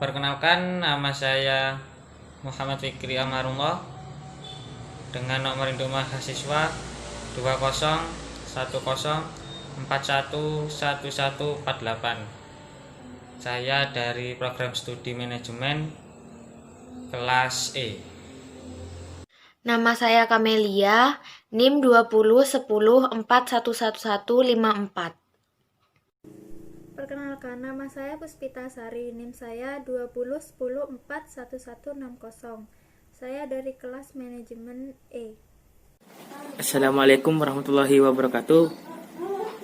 Perkenalkan, nama saya Muhammad Fikri Amarullah dengan nomor induk mahasiswa 2010411148. Saya dari program studi manajemen kelas E. Nama saya Kamelia, NIM 2010411154. Perkenalkan, nama saya Puspita Sari, NIM saya 2010411160. Saya dari kelas manajemen E. Assalamualaikum warahmatullahi wabarakatuh.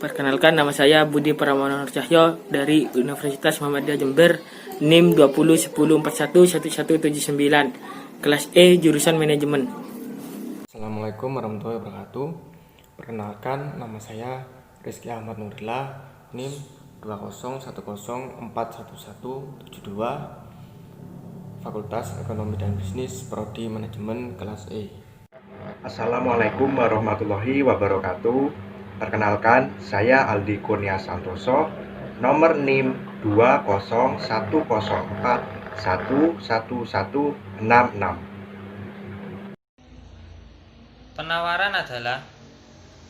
Perkenalkan, nama saya Budi Pramono Cahyo dari Universitas Muhammadiyah Jember, NIM 2010411179, kelas E, jurusan manajemen. Assalamualaikum warahmatullahi wabarakatuh. Perkenalkan, nama saya Rizky Ahmad Nurillah, NIM 2010411172, Fakultas Ekonomi dan Bisnis, Prodi Manajemen, kelas E. Assalamualaikum warahmatullahi wabarakatuh. Perkenalkan, saya Aldi Kurnia Santoso, nomor NIM 2004111166. Penawaran adalah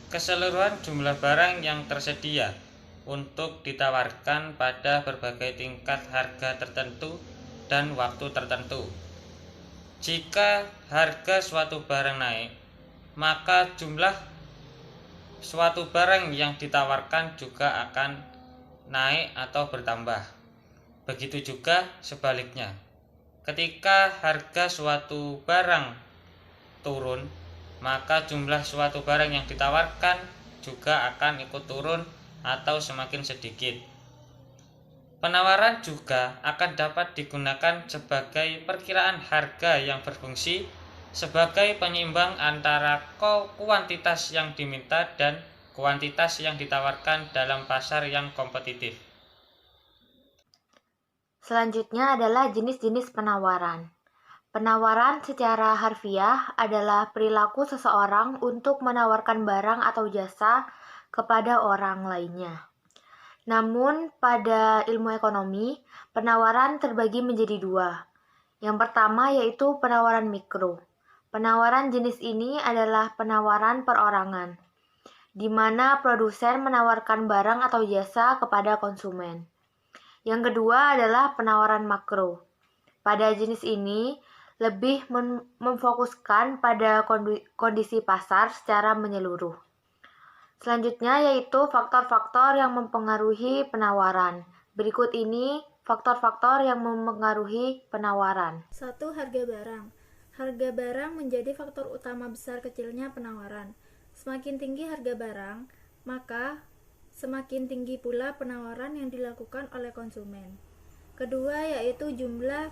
keseluruhan jumlah barang yang tersedia untuk ditawarkan pada berbagai tingkat harga tertentu dan waktu tertentu. Jika harga suatu barang naik, maka jumlah suatu barang yang ditawarkan juga akan naik atau bertambah. Begitu juga sebaliknya. Ketika harga suatu barang turun, maka jumlah suatu barang yang ditawarkan juga akan ikut turun atau semakin sedikit. Penawaran juga akan dapat digunakan sebagai perkiraan harga yang berfungsi sebagai penyeimbang antara kuantitas yang diminta dan kuantitas yang ditawarkan dalam pasar yang kompetitif. Selanjutnya adalah jenis-jenis penawaran. Penawaran secara harfiah adalah perilaku seseorang untuk menawarkan barang atau jasa kepada orang lainnya. Namun, pada ilmu ekonomi, penawaran terbagi menjadi dua. Yang pertama yaitu penawaran mikro. Penawaran jenis ini adalah penawaran perorangan, di mana produsen menawarkan barang atau jasa kepada konsumen. Yang kedua adalah penawaran makro. Pada jenis ini, lebih memfokuskan pada kondisi pasar secara menyeluruh. Selanjutnya yaitu faktor-faktor yang mempengaruhi penawaran. Berikut ini faktor-faktor yang mempengaruhi penawaran. 1. Harga barang. Harga barang menjadi faktor utama besar kecilnya penawaran. Semakin tinggi harga barang, maka semakin tinggi pula penawaran yang dilakukan oleh konsumen. Kedua yaitu jumlah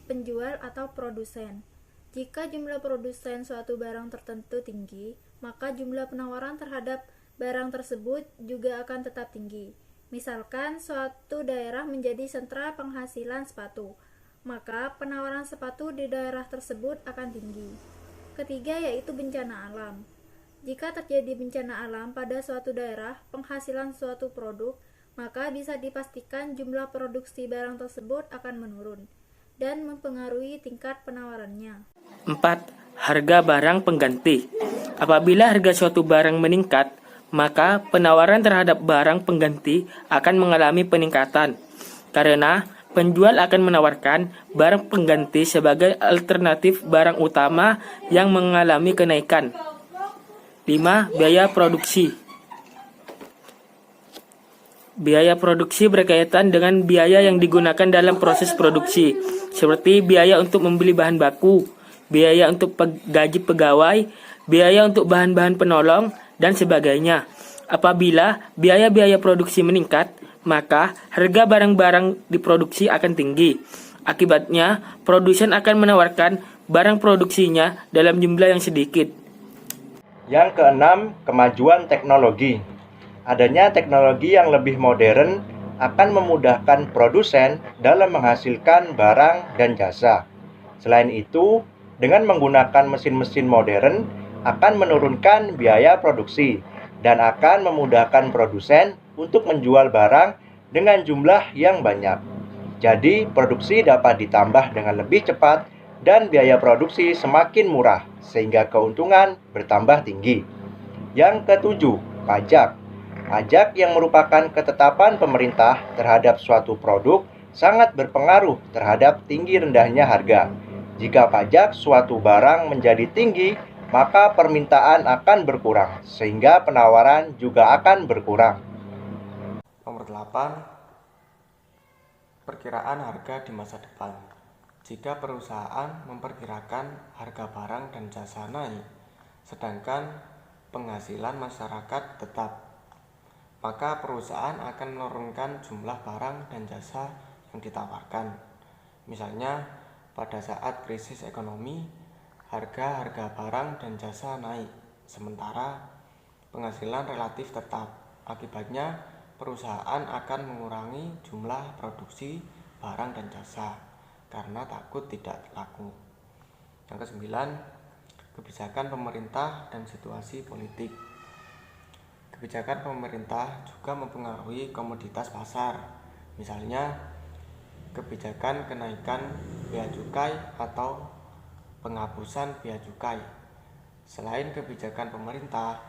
penjual atau produsen. Jika jumlah produsen suatu barang tertentu tinggi, maka jumlah penawaran terhadap barang tersebut juga akan tetap tinggi. Misalkan suatu daerah menjadi sentra penghasilan sepatu, maka penawaran sepatu di daerah tersebut akan tinggi. Ketiga yaitu bencana alam. Jika terjadi bencana alam pada suatu daerah, penghasilan suatu produk, maka bisa dipastikan jumlah produksi barang tersebut akan menurun dan mempengaruhi tingkat penawarannya. 4. Harga barang pengganti. Apabila harga suatu barang meningkat, maka penawaran terhadap barang pengganti akan mengalami peningkatan, karena penjual akan menawarkan barang pengganti sebagai alternatif barang utama yang mengalami kenaikan. 5. Biaya produksi. Biaya produksi berkaitan dengan biaya yang digunakan dalam proses produksi, seperti biaya untuk membeli bahan baku, biaya untuk gaji pegawai, biaya untuk bahan-bahan penolong, dan sebagainya. Apabila biaya-biaya produksi meningkat, maka harga barang-barang diproduksi akan tinggi. Akibatnya, produsen akan menawarkan barang produksinya dalam jumlah yang sedikit. Yang keenam, kemajuan teknologi. Adanya teknologi yang lebih modern akan memudahkan produsen dalam menghasilkan barang dan jasa. Selain itu, dengan menggunakan mesin-mesin modern akan menurunkan biaya produksi dan akan memudahkan produsen untuk menjual barang dengan jumlah yang banyak. Jadi, produksi dapat ditambah dengan lebih cepat dan biaya produksi semakin murah, sehingga keuntungan bertambah tinggi. Yang ketujuh, pajak. Pajak yang merupakan ketetapan pemerintah terhadap suatu produk sangat berpengaruh terhadap tinggi rendahnya harga. Jika pajak suatu barang menjadi tinggi, maka permintaan akan berkurang, sehingga penawaran juga akan berkurang. Nomor 8. Perkiraan harga di masa depan. Jika perusahaan memperkirakan harga barang dan jasa naik, sedangkan penghasilan masyarakat tetap, maka perusahaan akan menurunkan jumlah barang dan jasa yang ditawarkan. Misalnya, pada saat krisis ekonomi, harga barang dan jasa naik, sementara penghasilan relatif tetap. Akibatnya, perusahaan akan mengurangi jumlah produksi barang dan jasa karena takut tidak laku. Yang ke-9, kebijakan pemerintah dan situasi politik. Kebijakan pemerintah juga mempengaruhi komoditas pasar. Misalnya, kebijakan kenaikan bea cukai atau penghapusan bea cukai. Selain kebijakan pemerintah,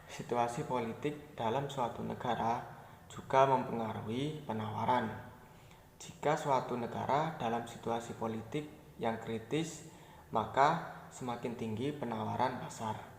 situasi politik dalam suatu negara juga mempengaruhi penawaran. Jika suatu negara dalam situasi politik yang kritis, maka semakin tinggi penawaran pasar.